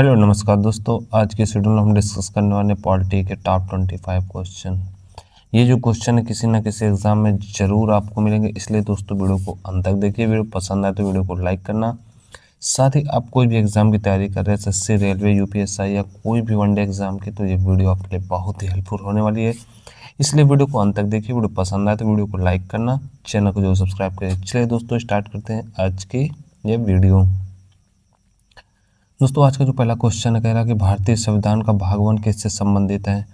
Hello नमस्कार दोस्तों, आज के शेड्यूल में हम डिस्कस करने वाले पॉलिटी के टॉप 25 क्वेश्चन। ये जो क्वेश्चन है किसी ना किसी एग्जाम में ज़रूर आपको मिलेंगे, इसलिए दोस्तों वीडियो को अंत तक देखिए। वीडियो पसंद आए तो वीडियो को लाइक करना। साथ ही आप कोई भी एग्जाम की तैयारी कर रहे हैं, एसएससी, रेलवे, यूपीएससी या कोई भी वनडे एग्जाम की, तो ये वीडियो आपके लिए बहुत ही हेल्पफुल होने वाली है, इसलिए वीडियो को अंत तक देखिए। वीडियो पसंद आए तो वीडियो को लाइक करना, चैनल को जो सब्सक्राइब करें। चलिए दोस्तों स्टार्ट करते हैं आज की ये वीडियो। दोस्तों आज का जो पहला क्वेश्चन है, कह रहा है कि भारतीय संविधान का भाग 1 किससे संबंधित है।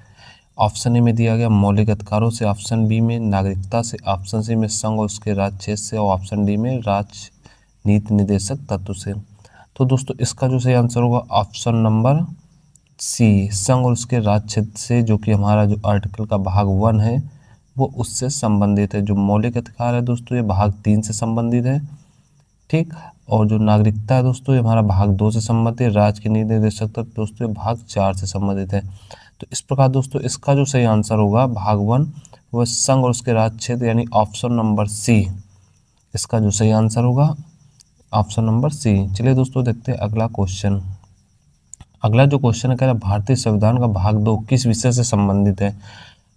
ऑप्शन ए में दिया गया मौलिक अधिकारों से, ऑप्शन बी में नागरिकता से, ऑप्शन सी में संघ और उसके राज्य क्षेत्र से, और ऑप्शन डी में राजनीति निर्देशक तत्व से। तो दोस्तों इसका जो सही आंसर होगा ऑप्शन नंबर सी, संघ और उसके राज्य क्षेत्र से, जो कि हमारा जो आर्टिकल का भाग 1 है वो उससे संबंधित है। जो मौलिक अधिकार है दोस्तों ये भाग 3 से संबंधित है, ठीक। और जो नागरिकता है दोस्तों ये हमारा भाग 2 से संबंधित है। राज्य की नीति निर्देशक तत्व दोस्तों ये भाग 4 से संबंधित है। तो इस प्रकार दोस्तों इसका जो सही आंसर होगा भाग 1 वह संघ और उसके राज्य क्षेत्र, यानी ऑप्शन नंबर सी इसका जो सही आंसर होगा, ऑप्शन नंबर सी। चलिए दोस्तों देखते हैं अगला क्वेश्चन। अगला जो क्वेश्चन है, कह रहा है भारतीय संविधान का भाग 2 किस विषय से संबंधित है।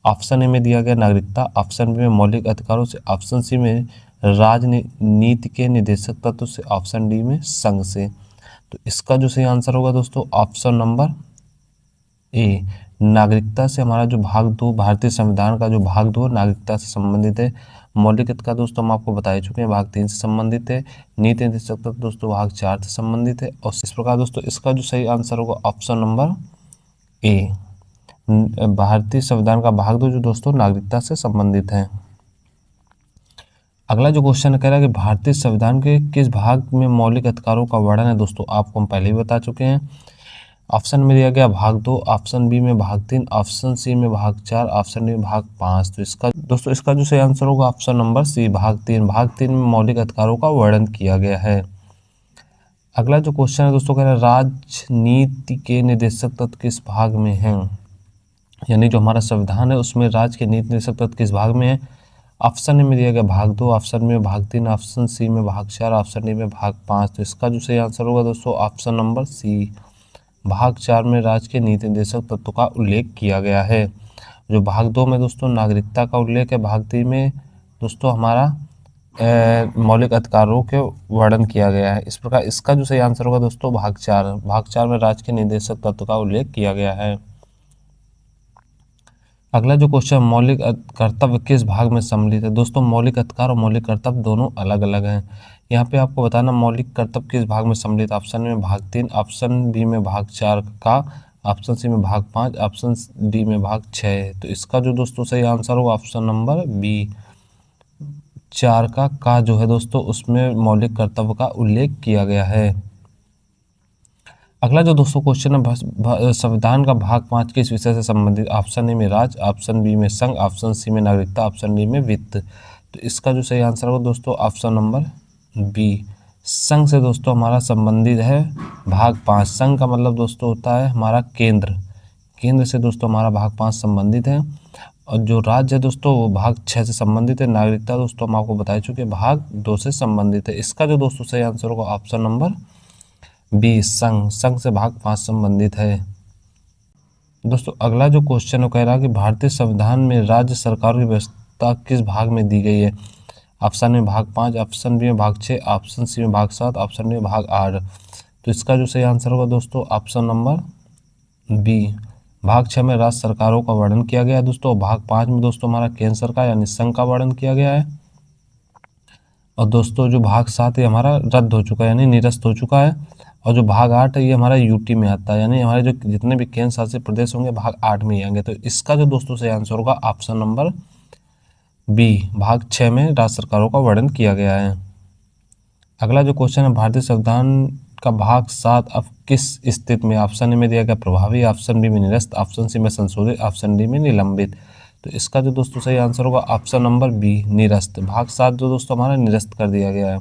ऑप्शन ए में दिया गया नागरिकता, ऑप्शन बी में मौलिक अधिकारों से, ऑप्शन सी में राजनीति के निर्देशक तत्व से, ऑप्शन डी में संघ से। तो इसका जो सही आंसर होगा दोस्तों ऑप्शन नंबर ए, नागरिकता से। हमारा जो भाग 2 भारतीय संविधान का जो भाग 2 नागरिकता से संबंधित है। मौलिक अधिकार दोस्तों हम आपको बता चुके हैं भाग 3 से संबंधित है। नीति निर्देशक तत्व दोस्तों भाग 4 से संबंधित है। और इस प्रकार दोस्तों इसका जो सही आंसर होगा ऑप्शन नंबर ए, भारतीय संविधान का भाग 2 जो दोस्तों नागरिकता से संबंधित है। अगला जो क्वेश्चन कह रहा है कि भारतीय संविधान के किस भाग में मौलिक अधिकारों का वर्णन है। दोस्तों आपको हम पहले ही बता चुके हैं। ऑप्शन में दिया गया भाग 2, ऑप्शन बी में भाग 3, ऑप्शन सी में भाग 4, ऑप्शन डी में भाग 5। तो इसका दोस्तों इसका जो सही आंसर होगा ऑप्शन नंबर सी, भाग 3। भाग 3 में मौलिक अधिकारों का वर्णन किया गया है। अगला जो क्वेश्चन है दोस्तों कह रहा है राजनीति के निर्देशक तत्व किस भाग में है, यानी जो हमारा संविधान है उसमें राज्य के नीति निर्देशक तत्व किस भाग में है। ऑप्शन ए में दिया गया भाग 2, ऑप्शन में भाग 3, ऑप्शन सी में भाग 4, ऑप्शन डी में भाग 5। तो इसका जो सही आंसर होगा दोस्तों ऑप्शन नंबर सी, भाग 4 में राज्य के नीति निर्देशक तत्व का उल्लेख किया गया है। जो भाग 2 में दोस्तों नागरिकता का उल्लेख है, भाग 3 में दोस्तों हमारा मौलिक अधिकारों के वर्णन किया गया है। इस प्रकार इसका जो सही आंसर होगा दोस्तों भाग 4 में राज्य के निर्देशक तत्व का उल्लेख किया गया है। अगला जो क्वेश्चन मौलिक कर्तव्य किस भाग में सम्मिलित है। दोस्तों मौलिक अधिकार और मौलिक कर्तव्य दोनों अलग अलग हैं। यहाँ पे आपको बताना मौलिक कर्तव्य किस भाग में सम्मिलित। ऑप्शन में भाग 3, ऑप्शन बी में भाग 4 का, ऑप्शन सी में भाग 5, ऑप्शन डी में भाग 6। तो इसका जो दोस्तों सही आंसर होगा ऑप्शन नंबर बी, 4 का जो है दोस्तों उसमें मौलिक कर्तव्य का उल्लेख किया गया है। अगला जो दोस्तों क्वेश्चन है संविधान का भाग 5 किस विषय से संबंधित। ऑप्शन ए में राज्य, ऑप्शन बी में संघ, ऑप्शन सी में नागरिकता, ऑप्शन डी में वित्त। तो इसका जो सही आंसर होगा दोस्तों ऑप्शन नंबर बी, संघ से दोस्तों हमारा संबंधित है भाग 5। संघ का मतलब दोस्तों होता है हमारा केंद्र से दोस्तों हमारा भाग 5 संबंधित है। और जो राज्य है दोस्तों वो भाग 6 से संबंधित है। नागरिकता दोस्तों हम आपको बता चुके भाग 2 से संबंधित है। इसका जो दोस्तों सही आंसर होगा ऑप्शन नंबर बी, संघ से भाग 5 संबंधित है। दोस्तों अगला जो क्वेश्चन है कह रहा है कि भारतीय संविधान में राज्य सरकारों की व्यवस्था किस भाग में दी गई है। ऑप्शन में भाग 5, ऑप्शन बी में भाग 6, ऑप्शन सी में भाग 7, ऑप्शन डी में भाग 8। तो इसका जो सही आंसर होगा दोस्तों ऑप्शन नंबर बी, भाग 6 में राज्य सरकारों का वर्णन किया गया है दोस्तों। भाग 5 में दोस्तों हमारा केंद्र सरकार यानी संघ का वर्णन किया गया है। और दोस्तों जो भाग 7 है हमारा रद्द हो चुका है यानी निरस्त हो चुका है। और जो भाग 8 है ये हमारा यूटी में आता है, यानी हमारे जो जितने भी केंद्र शासित प्रदेश होंगे भाग 8 में ही आएंगे। तो इसका जो दोस्तों सही आंसर होगा ऑप्शन नंबर बी, भाग 6 में राज्य सरकारों का वर्णन किया गया है। अगला जो क्वेश्चन है भारतीय संविधान का भाग 7 अब किस स्थिति में। ऑप्शन ए में दिया गया प्रभावी, ऑप्शन बी में निरस्त, ऑप्शन सी में संशोधित, ऑप्शन डी में निलंबित। तो इसका जो दोस्तों सही आंसर होगा ऑप्शन नंबर बी, निरस्त। भाग 7 जो दोस्तों हमारा निरस्त कर दिया गया है।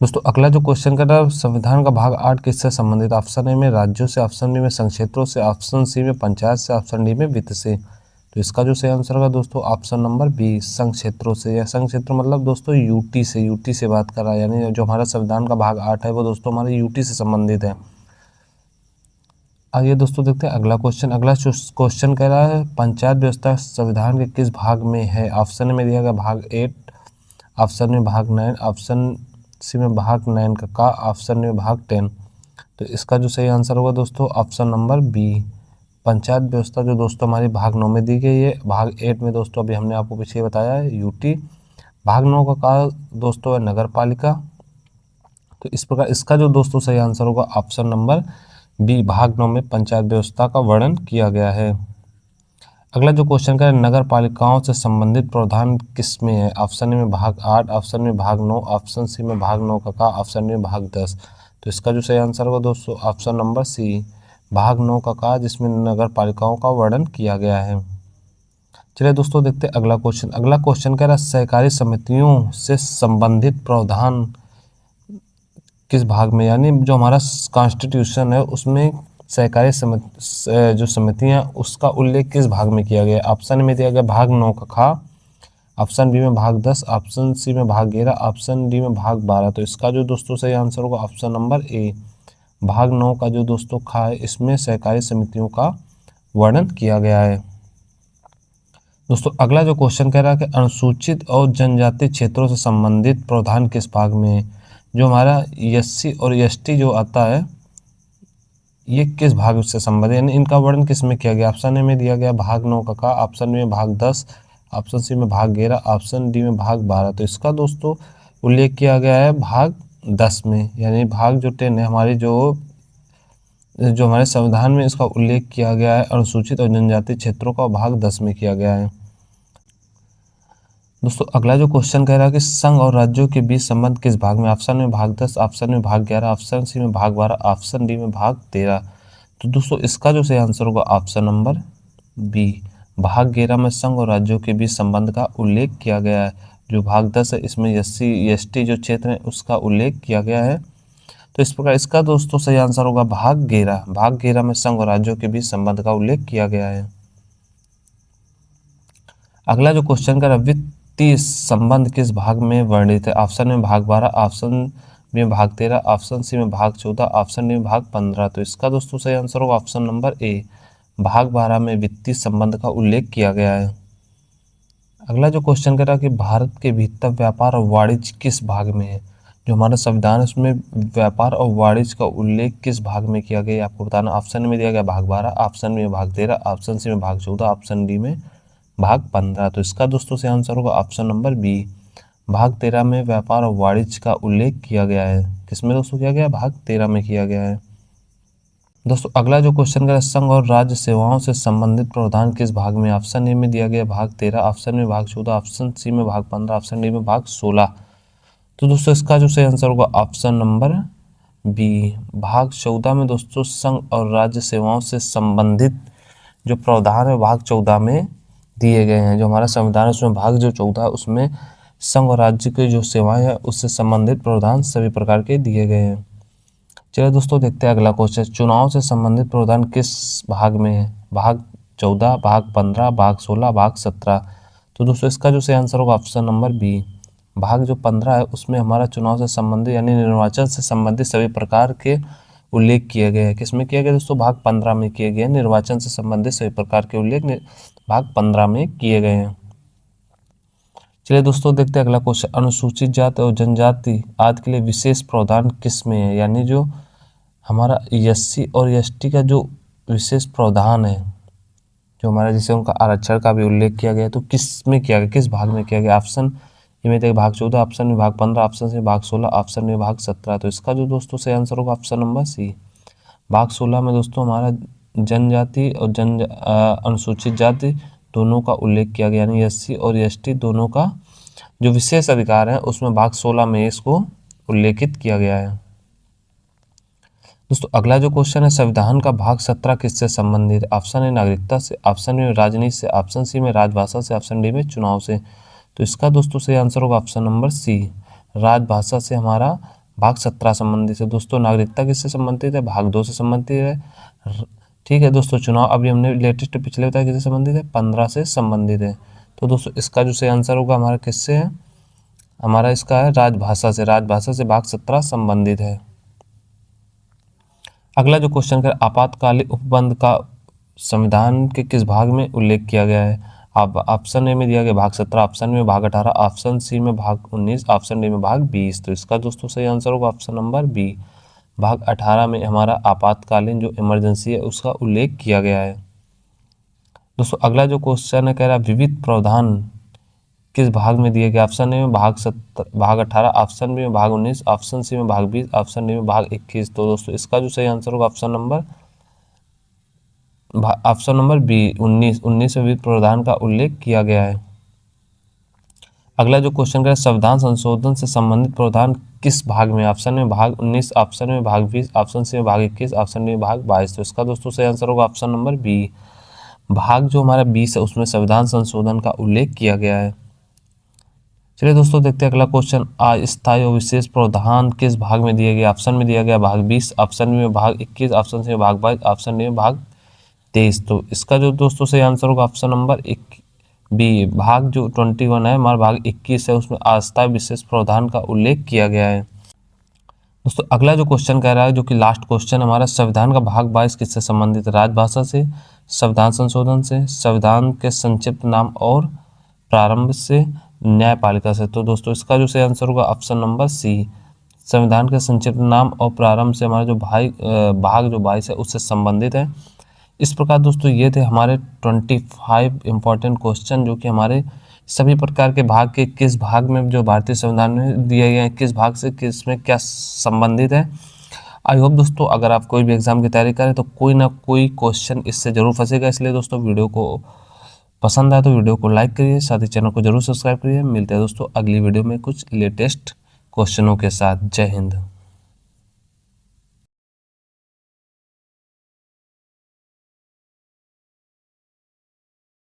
दोस्तों अगला जो क्वेश्चन कर रहा है संविधान का भाग 8 किससे संबंधित। ऑप्शन ए में राज्यों से, ऑप्शन बी में संघ क्षेत्रों से, ऑप्शन सी में पंचायत से, ऑप्शन डी में वित्त से। तो इसका जो सही आंसर होगा दोस्तों ऑप्शन नंबर बी, संघ क्षेत्रों से। या संघ क्षेत्र मतलब दोस्तों यूटी से बात कर रहा है, यानी जो हमारा संविधान का भाग 8 है वो दोस्तों हमारे यूटी से संबंधित है। आइए दोस्तों देखते हैं अगला क्वेश्चन। अगला क्वेश्चन कह रहा है पंचायत व्यवस्था संविधान के किस भाग में है। ऑप्शन में दिया गया भाग 8, ऑप्शन में भाग 9, ऑप्शन सी में भाग 9 का, ऑप्शन में भाग 10। तो इसका जो सही आंसर होगा दोस्तों ऑप्शन नंबर बी। पंचायत व्यवस्था जो दोस्तों हमारी भाग 9 में दी गई है। भाग 8 में दोस्तों अभी हमने आपको पीछे बताया है यूटी। भाग 9 का दोस्तों है नगर पालिका। तो इस प्रकार इसका जो दोस्तों सही आंसर होगा ऑप्शन नंबर बी, भाग 9 में पंचायत व्यवस्था का वर्णन किया गया है। अगला जो क्वेश्चन का है नगर पालिकाओं से संबंधित प्रावधान किस में है। ऑप्शन में भाग 8, ऑप्शन में भाग 9, ऑप्शन सी में भाग 9 का, ऑप्शन में भाग 10। तो इसका जो सही आंसर होगा दोस्तों ऑप्शन नंबर सी, भाग 9 का, जिसमें नगर पालिकाओं का वर्णन किया गया है। चलिए दोस्तों देखते हैं अगला क्वेश्चन। अगला क्वेश्चन कह रहा है सहकारी समितियों से संबंधित प्रावधान किस भाग में, यानी जो हमारा कॉन्स्टिट्यूशन है उसमें सहकारी जो समितियां उसका उल्लेख किस भाग में किया गया। ऑप्शन में दिया गया भाग 9 का, ऑप्शन बी में भाग 10, ऑप्शन सी में भाग 11, ऑप्शन डी में भाग 12। तो इसका जो दोस्तों सही आंसर होगा ऑप्शन नंबर ए, भाग 9 का जो दोस्तों खा है इसमें सहकारी समितियों का वर्णन किया गया है। दोस्तों अगला जो क्वेश्चन कह रहा है कि अनुसूचित और जनजाति क्षेत्रों से संबंधित प्रावधान किस भाग में है। जो हमारा एससी और एसटी जो आता है ये किस भाग से संबंधित, यानी इनका वर्णन किस में किया गया। ऑप्शन ए में दिया गया भाग 9 का, ऑप्शन में भाग 10, ऑप्शन सी में भाग 11, ऑप्शन डी में भाग 12। तो इसका दोस्तों उल्लेख किया गया है भाग 10 में, यानी भाग जो 10 है हमारी जो हमारे संविधान में इसका उल्लेख किया गया है अनुसूचित और जनजाति क्षेत्रों का भाग 10 में किया गया है। दोस्तों अगला जो क्वेश्चन कह रहा है कि संघ और राज्यों के बीच संबंध किस भाग में। ऑप्शन में भाग 10, ऑप्शन में भाग 11, ऑप्शन सी में भाग 12, ऑप्शन डी में भाग 13। तो दोस्तों इसका जो सही आंसर होगा ऑप्शन नंबर बी, भाग 11 में संघ और राज्यों के बीच संबंध का उल्लेख किया गया है। जो भाग 10 है इसमें एससी एसटी जो क्षेत्र है उसका उल्लेख किया गया है। तो इस प्रकार इसका दोस्तों सही आंसर होगा भाग 11, भाग 11 में संघ और राज्यों के बीच संबंध का उल्लेख किया गया है। अगला जो क्वेश्चन का वित्तीय संबंध किस भाग में वर्णित है। ऑप्शन में भाग 12, ऑप्शन में भाग 13, ऑप्शन सी में भाग 14, ऑप्शन डी में भाग 15। तो इसका दोस्तों सही आंसर होगा ऑप्शन नंबर ए, भाग 12 में वित्तीय संबंध का उल्लेख किया गया है। अगला जो क्वेश्चन कह रहा है कि भारत के भीतर व्यापार और वाणिज्य किस भाग में है। जो हमारा संविधान है उसमें व्यापार और वाणिज्य का उल्लेख किस भाग में किया गया आपको बताना। ऑप्शन में दिया गया भाग 12, ऑप्शन में भाग 13, ऑप्शन सी में भाग 14, ऑप्शन डी में भाग 15। तो इसका दोस्तों से आंसर होगा ऑप्शन नंबर बी, भाग 13 में व्यापार और वाणिज्य का उल्लेख किया गया है। किसमें दोस्तों किया गया, भाग 13 में किया गया है। दोस्तों अगला जो क्वेश्चन है संघ और राज्य सेवाओं से संबंधित प्रावधान किस भाग में। ऑप्शन ए में दिया गया भाग 13, ऑप्शन में भाग 14, ऑप्शन सी में भाग 15, ऑप्शन डी में भाग 16। तो दोस्तों इसका जो सही आंसर होगा ऑप्शन नंबर बी, भाग 14 में दोस्तों संघ और राज्य सेवाओं से संबंधित जो प्रावधान है भाग 14 में दिए गए हैं। जो हमारा संविधान है उसमें भाग जो 14 है उसमें संघ और राज्य की जो सेवाएं हैं उससे संबंधित प्रावधान सभी प्रकार के दिए गए हैं। चलिए दोस्तों देखते हैं अगला क्वेश्चन, चुनाव से संबंधित प्रावधान किस भाग में है। भाग 14, भाग 15, भाग 16, भाग 17। तो दोस्तों इसका जो सही आंसर होगा ऑप्शन नंबर बी, भाग जो 15 है उसमें हमारा चुनाव से संबंधित यानी निर्वाचन से संबंधित सभी प्रकार के उल्लेख किए गए हैं। किसमें किया गया दोस्तों, भाग 15 में किए गए। निर्वाचन से संबंधित सभी प्रकार के उल्लेख भाग 15 में किए गए हैं। चलिए दोस्तों देखते हैं अगला क्वेश्चन, अनुसूचित जाति और जनजाति आदि के लिए विशेष प्रावधान किस में है। यानी जो हमारा एससी और एसटी का जो विशेष प्रावधान है जो हमारा जिसे उनका आरक्षण का भी उल्लेख किया गया, तो किस में किया गया, किस भाग में किया गया। ऑप्शन में देखिए भाग 14, ऑप्शन में भाग 15, ऑप्शन से भाग 16, ऑप्शन में भाग 17। तो इसका जो दोस्तों सही आंसर होगा ऑप्शन नंबर सी, भाग 16 में दोस्तों हमारा जनजाति और अनुसूचित जाति दोनों का उल्लेख किया गया, यानी एससी और एसटी दोनों का जो विशेष अधिकार है उसमें भाग 16 में इसको उल्लेखित किया गया है। दोस्तों अगला जो क्वेश्चन है, संविधान का भाग 17 किससे संबंधित। ऑप्शन ए नागरिकता से, ऑप्शन में राजनीति से, ऑप्शन सी में राजभाषा से, ऑप्शन डी में चुनाव से। तो इसका दोस्तों सही आंसर होगा ऑप्शन नंबर सी, राजभाषा से हमारा भाग 17 संबंधित है। दोस्तों नागरिकता किससे संबंधित है, भाग 2 से संबंधित है। ठीक है दोस्तों, चुनाव अभी हमने लेटेस्ट पिछले बताया किससे संबंधित है, 15 से संबंधित है। तो दोस्तों इसका जो सही आंसर होगा हमारा किससे है, हमारा इसका है राजभाषा से, राजभाषा से भाग 17 संबंधित है। अगला जो क्वेश्चन है, आपातकालीन उपबंध का संविधान के किस भाग में उल्लेख किया गया है? अब ऑप्शन ए में दिया गया भाग 17, ऑप्शन में भाग 18, ऑप्शन सी में भाग 19, ऑप्शन डी में भाग 20। तो इसका दोस्तों सही आंसर होगा ऑप्शन नंबर बी, भाग 18 में हमारा आपातकालीन जो इमरजेंसी है उसका उल्लेख किया गया है। दोस्तों अगला जो क्वेश्चन है, कह रहा है विविध प्रावधान किस भाग में दिए गए? ऑप्शन ए में भाग 17, भाग 18, ऑप्शन बी में भाग 19, ऑप्शन सी में भाग 20, ऑप्शन डी में भाग 21। तो दोस्तों इसका जो सही आंसर होगा ऑप्शन नंबर बी 19 में विविध प्रावधान का उल्लेख किया गया है। अगला जो क्वेश्चन है, संविधान संशोधन से संबंधित प्रावधान किस भाग में? ऑप्शन में भाग 19, ऑप्शन में भाग 20, ऑप्शन सी में भाग 21, ऑप्शन डी में भाग 22। तो इसका दोस्तों सही आंसर होगा ऑप्शन नंबर बी, भाग जो हमारा 20 है उसमें संविधान संशोधन का उल्लेख किया गया है। चलिए दोस्तों देखते हैं अगला क्वेश्चन, अस्थायी और विशेष प्रावधान किस भाग में दिए गए? ऑप्शन में दिया गया भाग 20, ऑप्शन में भाग 21, ऑप्शन से भाग 22, ऑप्शन डी में भाग 23। तो इसका जो दोस्तों सही आंसर होगा ऑप्शन नंबर बी, भाग जो 21 है हमारा भाग 21 है उसमें अस्थायी विशेष प्रावधान का उल्लेख किया गया है। दोस्तों अगला जो क्वेश्चन कह रहा है, जो कि लास्ट क्वेश्चन हमारा, संविधान का भाग 22 किससे संबंधित? राजभाषा से, संविधान संशोधन से, संविधान के संक्षिप्त नाम और प्रारंभ से, न्यायपालिका से। तो दोस्तों इसका जो सही आंसर होगा ऑप्शन नंबर सी, संविधान के संक्षिप्त नाम और प्रारंभ से हमारा जो भाग जो 22 है उससे संबंधित है। इस प्रकार दोस्तों ये थे हमारे 25 इंपॉर्टेंट क्वेश्चन, जो कि हमारे सभी प्रकार के भाग के किस भाग में जो भारतीय संविधान में दिए गए हैं, किस भाग से किस में क्या संबंधित है। आई होप दोस्तों अगर आप कोई भी एग्जाम की तैयारी करें तो कोई ना कोई क्वेश्चन इससे जरूर फंसेगा। इसलिए दोस्तों वीडियो को पसंद आए तो वीडियो को लाइक करिए, साथ ही चैनल को जरूर सब्सक्राइब करिए। मिलते हैं दोस्तों अगली वीडियो में कुछ लेटेस्ट क्वेश्चनों के साथ। जय हिंद।